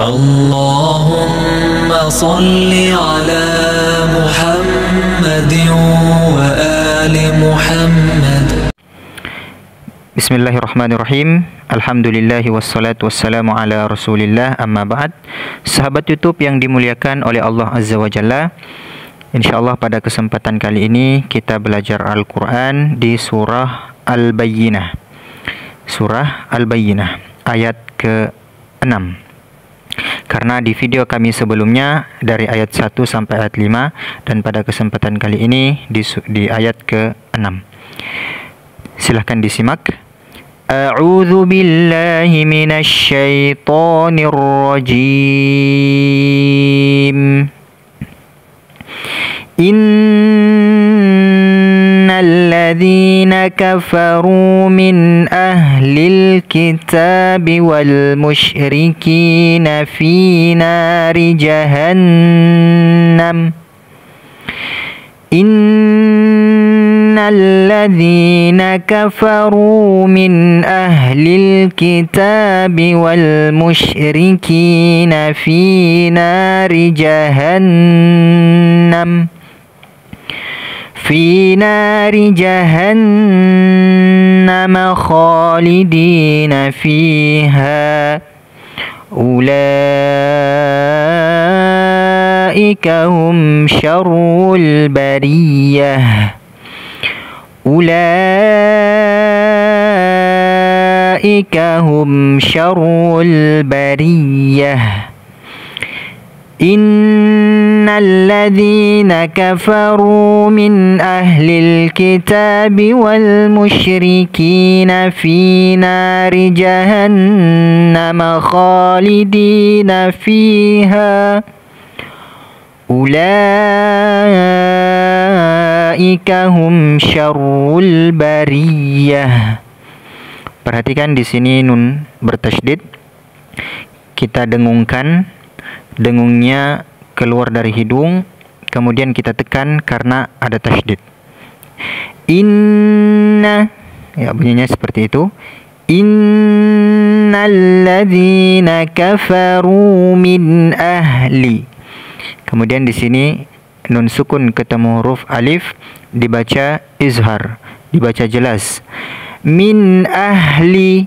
اللهم صل على محمد وآل محمد. Bismillahirrahmanirrahim. Alhamdulillahi wassalatu wassalamu ala rasulillah, amma ba'd. Sahabat YouTube yang dimuliakan oleh Allah Azza wa Jalla, InsyaAllah pada kesempatan kali ini kita belajar Al-Quran di surah Al-Bayyinah. Surah Al-Bayyinah ayat ke-6. Karena di video kami sebelumnya dari ayat 1 sampai ayat 5, dan pada kesempatan kali ini di ayat ke-6. Silahkan disimak. A'udzu billahi minasy syaithanir rajim. Innalladzina kafaru min ahlil kitabi wal musyrikina fi nari jahannam. Innalladzina kafaru min ahlil kitabi wal musyrikina fi nari jahannam. في نار جهنم خالدين فيها أولئك هم شر البرية. أولئك هم شر البرية. Innalladzina kafaru min ahlil kitabi wal musyrikina fi nari jahannam khalidina fiha ulaika hum syarrul bariyah. Perhatikan di sini nun bertasydid. Kita dengungkan, dengungnya keluar dari hidung, kemudian kita tekan karena ada tasydid. Inna, ya bunyinya seperti itu. Innalladzina kafaru min ahli. Kemudian di sini nun sukun ketemu huruf alif dibaca izhar, dibaca jelas. Min ahli,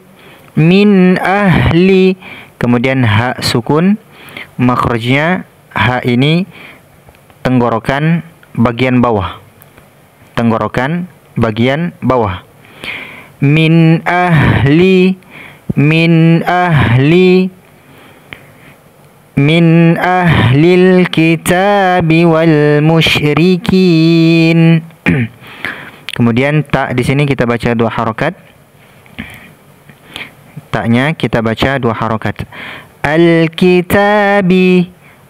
min ahli. Kemudian ha sukun, makhrajnya ha ini tenggorokan bagian bawah. Tenggorokan bagian bawah. Min ahli, min ahli, min ahlil kitabi wal musyrikin. Kemudian ta di sini kita baca dua harokat. Taknya kita baca dua harokat. Al-kitabi,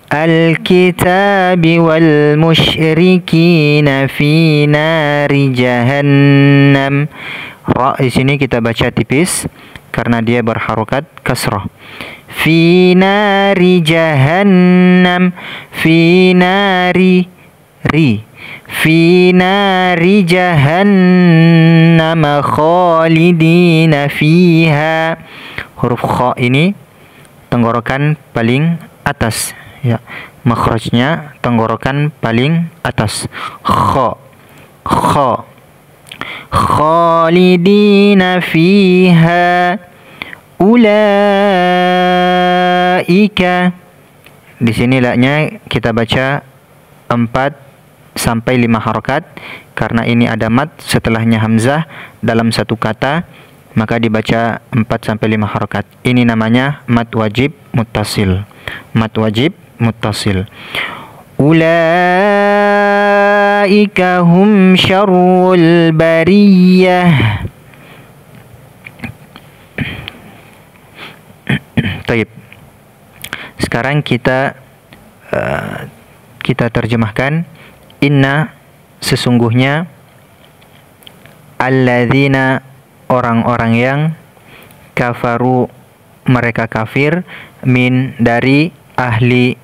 al-kitabi wal musyrikina fi nari jahannam. Ra di sini kita baca tipis karena dia berharokat kasrah. Fi nari jahannam, fi nari ri. Fi nari jahannam khalidina fiha. Huruf kha ini tenggorokan paling atas, ya. Makhrajnya tenggorokan paling atas. Kha, kha. Khalidina fiha ulaika. Di sini la-nya kita baca 4 sampai 5 harokat karena ini ada mat setelahnya hamzah dalam satu kata, maka dibaca 4 sampai 5 harokat. Ini namanya mat wajib muttasil. Mat wajib muttasil. Ulaika hum syarrul bariyah. Taib. Sekarang kita terjemahkan. Inna, sesungguhnya, alladzina, orang-orang yang, kafaru, mereka kafir, min, dari, ahli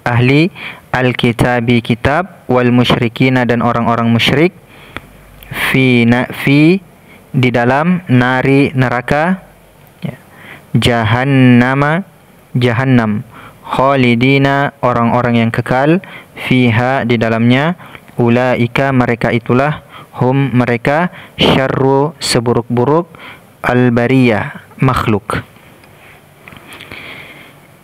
al-kitabi, kitab, wal musyrikina, dan orang-orang musyrik, fi, di dalam, nari, neraka, jahannam, khalidina orang-orang yang kekal, fiha di dalamnya, ulaika mereka itulah, hum mereka, syarru seburuk-buruk, al-bariyah makhluk.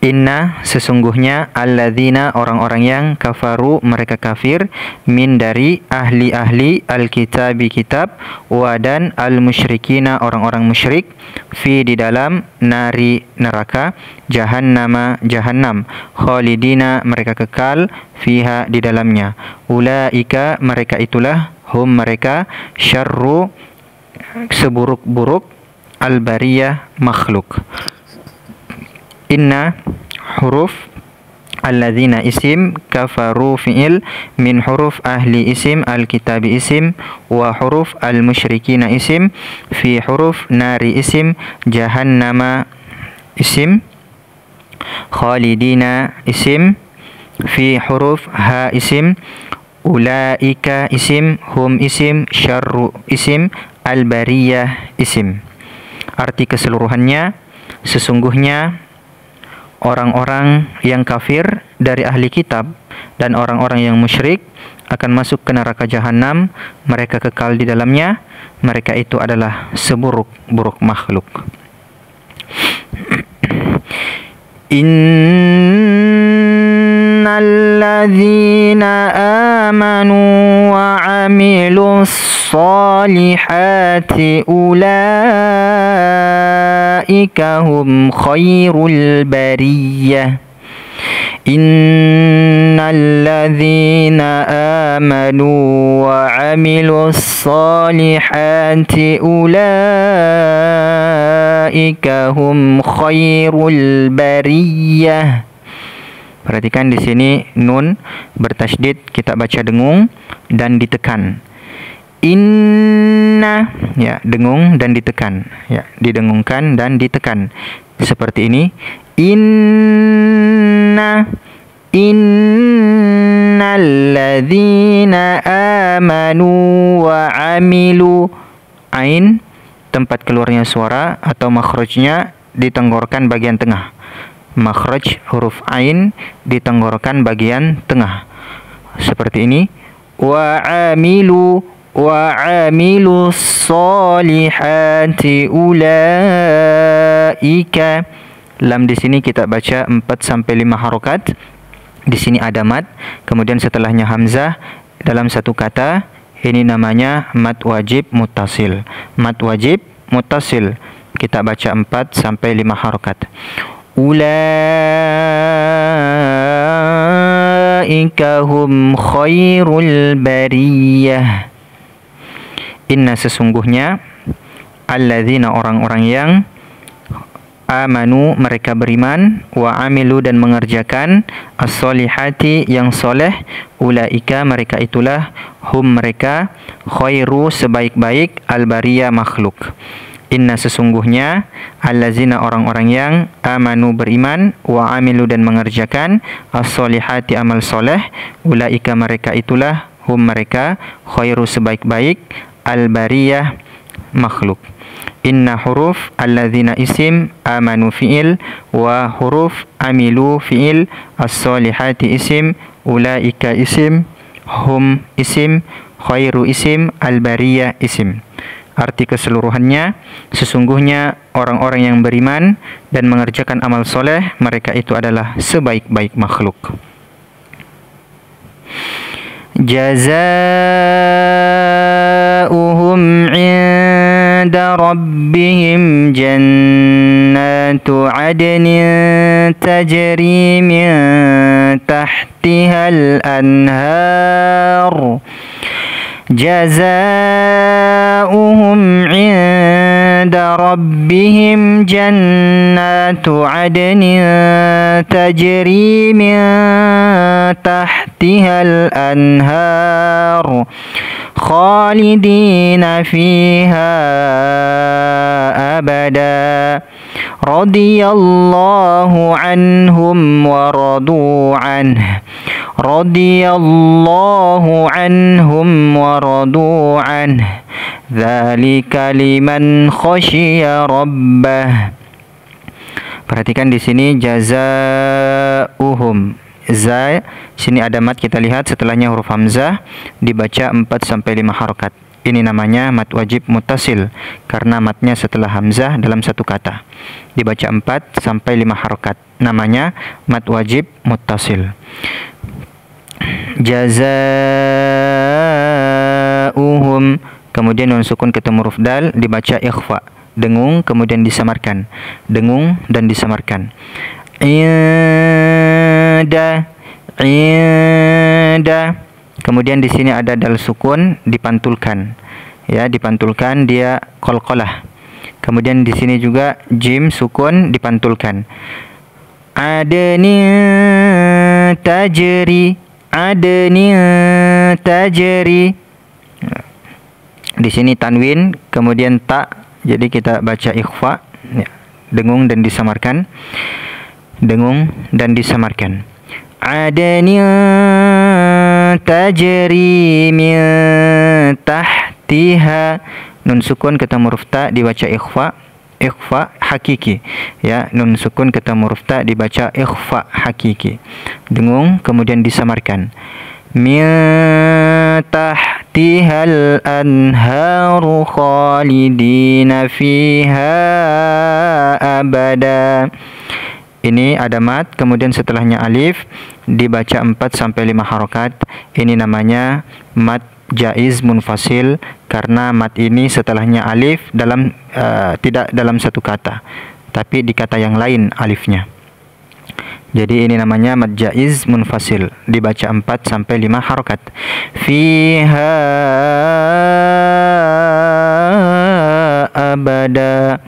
Inna sesungguhnya, alladzina orang-orang yang kafaru mereka kafir, min dari ahli-ahli al-kitabi kitab, wa dan al-musyrikina orang-orang musyrik, fi di dalam nari neraka, jahannama jahannam, khalidina mereka kekal, fiha di dalamnya, ulaika mereka itulah, hum mereka, syarru seburuk-buruk, al-bariyah makhluk. Inna huruf, alladzina isim, kafaru fi'il, min huruf ahli isim, al-kitabi isim, wa huruf al-musyrikina isim, fi huruf nari isim, jahannama isim, khalidina isim, fi huruf ha isim, ulaika isim, hum isim, syarru isim, al-bariyah isim. Arti keseluruhannya, sesungguhnya orang-orang yang kafir dari ahli kitab dan orang-orang yang musyrik akan masuk ke neraka jahanam, mereka kekal di dalamnya, mereka itu adalah seburuk-buruk makhluk. Innalladzina amanu wa amilus salihati ulaika hum khairul bariyah. Innalladzina amanu wa amilus salihati ulaika hum khairul bariyah. Perhatikan di sini nun bertasydid, kita baca dengung dan ditekan. Inna, ya, dengung dan ditekan, ya, didengungkan dan ditekan seperti ini. Inna, innalladzina amanu wa amilu, ain tempat keluarnya suara atau makhrajnya ditenggorkan bagian tengah. Makhraj huruf ain ditenggorkan bagian tengah seperti ini. Wa amilu solihati ulaika. Lam di sini kita baca 4 sampai 5 harokat. Di sini ada mad, kemudian setelahnya hamzah dalam satu kata. Ini namanya mad wajib muttasil. Mad wajib muttasil kita baca 4 sampai 5 harokat. Ulaika hum khairul bariyah. Inna sesungguhnya, alladzina orang-orang yang amanu mereka beriman, wa amilu dan mengerjakan, as-solihati yang soleh, ulaika mereka itulah, hum mereka, khairu sebaik-baik, al-bariyah makhluk. Inna sesungguhnya, allazina orang-orang yang amanu beriman, wa amilu dan mengerjakan, as-solihati amal soleh, ulaika mereka itulah, hum mereka, khairu sebaik-baik, al-bariyah makhluk. Inna huruf alladzina isim, amanu fi'il, wa huruf amilu fi'il, as-solihati isim, ulaika isim, hum isim, khairu isim, al-bariyah isim. Arti keseluruhannya, sesungguhnya orang-orang yang beriman dan mengerjakan amal soleh, mereka itu adalah sebaik-baik makhluk. Jazaa'uhum 'inda rabbihim jannatu 'adnin tajri min tahtihal anhar. جزاؤهم عند ربهم جنات عدن تجري من تحتها الأنهار خالدين فيها أبدا رضي الله عنهم ورضوا عنه رضي الله عنهم ورضوا عنه ذلك لمن خشي ربه. Perhatikan di sini jazaa'uhum. Za, sini ada mat, kita lihat setelahnya huruf hamzah dibaca 4 sampai 5 harokat. Ini namanya mat wajib muttasil karena matnya setelah hamzah dalam satu kata. Dibaca 4 sampai 5 harokat. Namanya mat wajib muttasil. Jazaa'uhum. Kemudian nun sukun ketemu huruf dal dibaca ikhfa. Dengung kemudian disamarkan. Dengung dan disamarkan. Inda. Kemudian di sini ada dal sukun dipantulkan. Ya, dipantulkan, dia qalqalah. Kemudian di sini juga jim sukun dipantulkan. Adni tajri. Di sini tanwin kemudian ta, jadi kita baca ikhfa, ya. Dengung dan disamarkan. Dengung dan disamarkan. Adni tajri min tahtiha. Nun sukun ketemu huruf ta dibaca ikhfa. Ikhfa hakiki, ya. Nun sukun ketemu huruf ta dibaca ikhfa hakiki. Dengung kemudian disamarkan. Min tahtihal anharu khalidina fiha abada. Ini ada mat, kemudian setelahnya alif dibaca 4 sampai 5 harokat. Ini namanya mat jaiz munfasil karena mat ini setelahnya alif dalam tidak dalam satu kata, tapi di kata yang lain alifnya. Jadi ini namanya mad jaiz munfasil, dibaca 4 sampai 5 harokat. Fiha abada.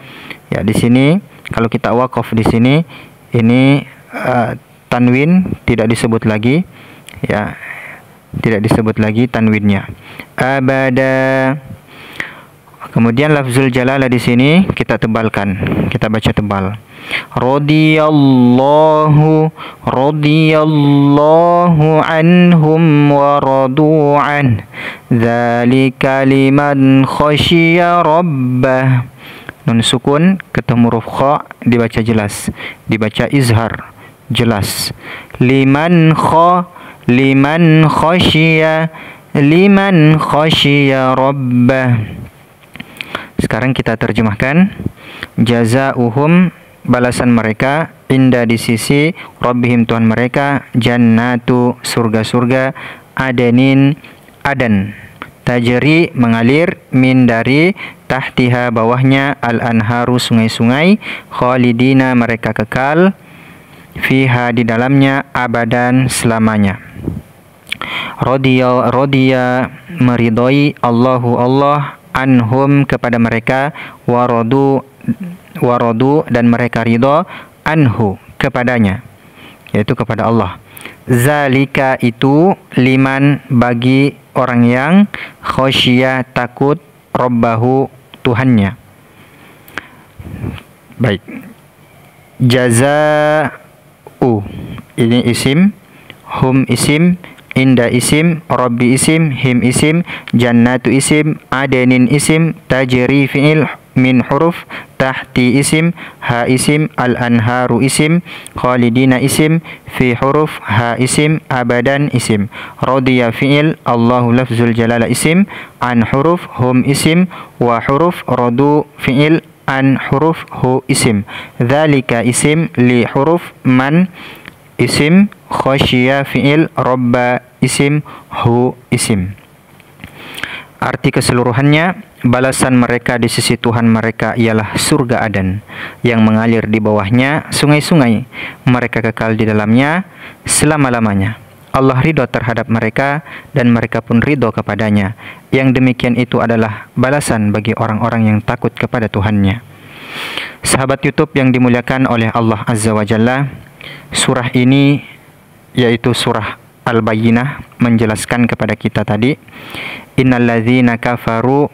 Ya, di sini kalau kita waqaf di sini ini tanwin tidak disebut lagi, ya. Tidak disebut lagi tanwinnya. Abada. Kemudian lafzul jalalah di sini kita tebalkan, kita baca tebal. Radiyallahu anhum wa radu an. Dzalika liman khasyiya rabbah. Nun sukun ketemu huruf kha dibaca jelas, dibaca izhar jelas. Liman khasyiya rabbah. Sekarang kita terjemahkan. Jazaa'uhum, balasan mereka, inda di sisi rabbihim Tuhan mereka, jannatu surga-surga, adenin adan, tajri mengalir, min dari, tahtiha bawahnya, al-anharu sungai-sungai, khalidina mereka kekal, fiha di dalamnya, abadan selamanya. Rodiya meridhoi, Allahu Allah, anhum kepada mereka, waradu dan mereka ridho, anhu kepadanya, yaitu kepada Allah. Zalika itu, liman bagi orang yang khosyiah takut, rabbahu Tuhannya. Baik. Jaza'u ini isim, hum isim, inda isim, rabbi isim, him isim, jannatu isim, adenin isim, tajri fi'il min huruf, tahti isim, ha isim, al-anharu isim, khalidina isim, fi huruf, ha isim, abadan isim, radiya fi'il, Allahu lafzul jalala isim, an huruf, hum isim, wa huruf, radu fi'il, an huruf, hu isim, dzalika isim, li huruf, man isim, khasyiya fi'il, rabba isim, hu isim. Arti keseluruhannya, balasan mereka di sisi Tuhan mereka ialah surga Adan yang mengalir di bawahnya sungai-sungai, mereka kekal di dalamnya selama-lamanya. Allah ridho terhadap mereka dan mereka pun ridho kepadanya. Yang demikian itu adalah balasan bagi orang-orang yang takut kepada Tuhannya. Sahabat YouTube yang dimuliakan oleh Allah Azza wa Jalla, surah ini yaitu surah Al-Bayyinah menjelaskan kepada kita tadi, innalladzina kafaru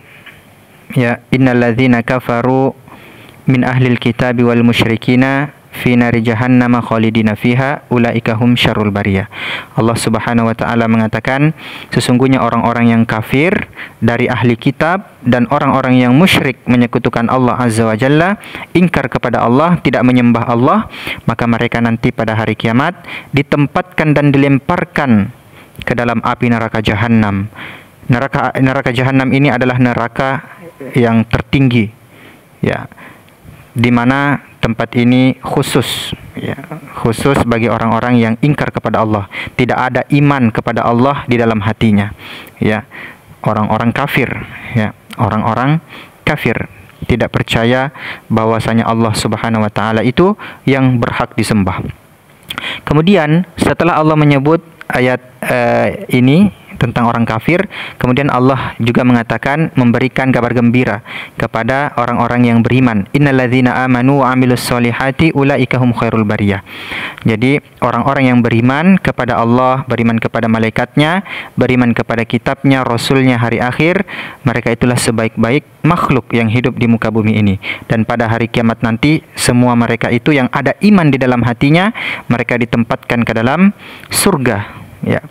min ahlil kitabi wal musyrikina fi nari jahannam khalidina fiha ulaika hum syarrul bariyah. Allah Subhanahu wa taala mengatakan, sesungguhnya orang-orang yang kafir dari ahli kitab dan orang-orang yang musyrik menyekutukan Allah Azza wa Jalla, ingkar kepada Allah, tidak menyembah Allah, maka mereka nanti pada hari kiamat ditempatkan dan dilemparkan ke dalam api neraka jahanam. Neraka jahanam ini adalah neraka yang tertinggi, ya, di mana tempat ini khusus, ya, khusus bagi orang-orang yang ingkar kepada Allah, tidak ada iman kepada Allah di dalam hatinya, ya, orang-orang kafir, ya, orang-orang kafir tidak percaya bahwasanya Allah Subhanahu wa taala itu yang berhak disembah. Kemudian setelah Allah menyebut ayat ini tentang orang kafir, kemudian Allah juga mengatakan, memberikan kabar gembira kepada orang-orang yang beriman. Innalladzina amanu wa amilus solihati ulaika hum khairul bariyah. Jadi orang-orang yang beriman kepada Allah, beriman kepada malaikatnya, beriman kepada kitabnya, rasulnya, hari akhir, mereka itulah sebaik-baik makhluk yang hidup di muka bumi ini. Dan pada hari kiamat nanti, semua mereka itu yang ada iman di dalam hatinya, mereka ditempatkan ke dalam surga, ya.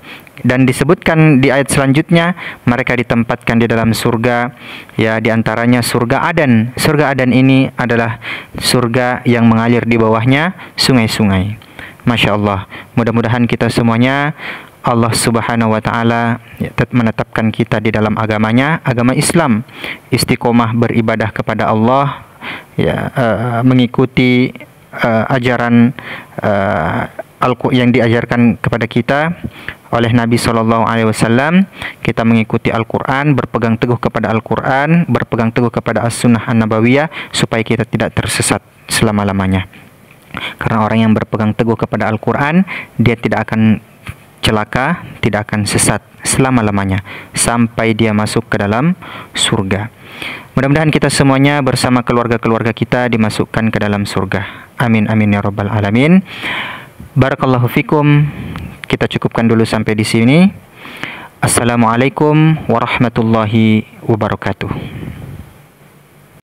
Dan disebutkan di ayat selanjutnya, mereka ditempatkan di dalam surga, ya, diantaranya surga Adan. Surga Adan ini adalah surga yang mengalir di bawahnya sungai-sungai. Masya Allah. Mudah-mudahan kita semuanya Allah Subhanahu wa taala menetapkan kita di dalam agamanya, agama Islam, istiqomah beribadah kepada Allah, ya, mengikuti ajaran yang diajarkan kepada kita oleh Nabi SAW. Kita mengikuti Al-Quran, berpegang teguh kepada Al-Quran, berpegang teguh kepada As-Sunnah An-Nabawiyah, supaya kita tidak tersesat selama-lamanya. Karena orang yang berpegang teguh kepada Al-Quran, dia tidak akan celaka, tidak akan sesat selama-lamanya, sampai dia masuk ke dalam surga. Mudah-mudahan kita semuanya bersama keluarga-keluarga kita dimasukkan ke dalam surga. Amin amin ya rabbal alamin. Barakallahu fikum. Kita cukupkan dulu sampai di sini. Assalamualaikum warahmatullahi wabarakatuh.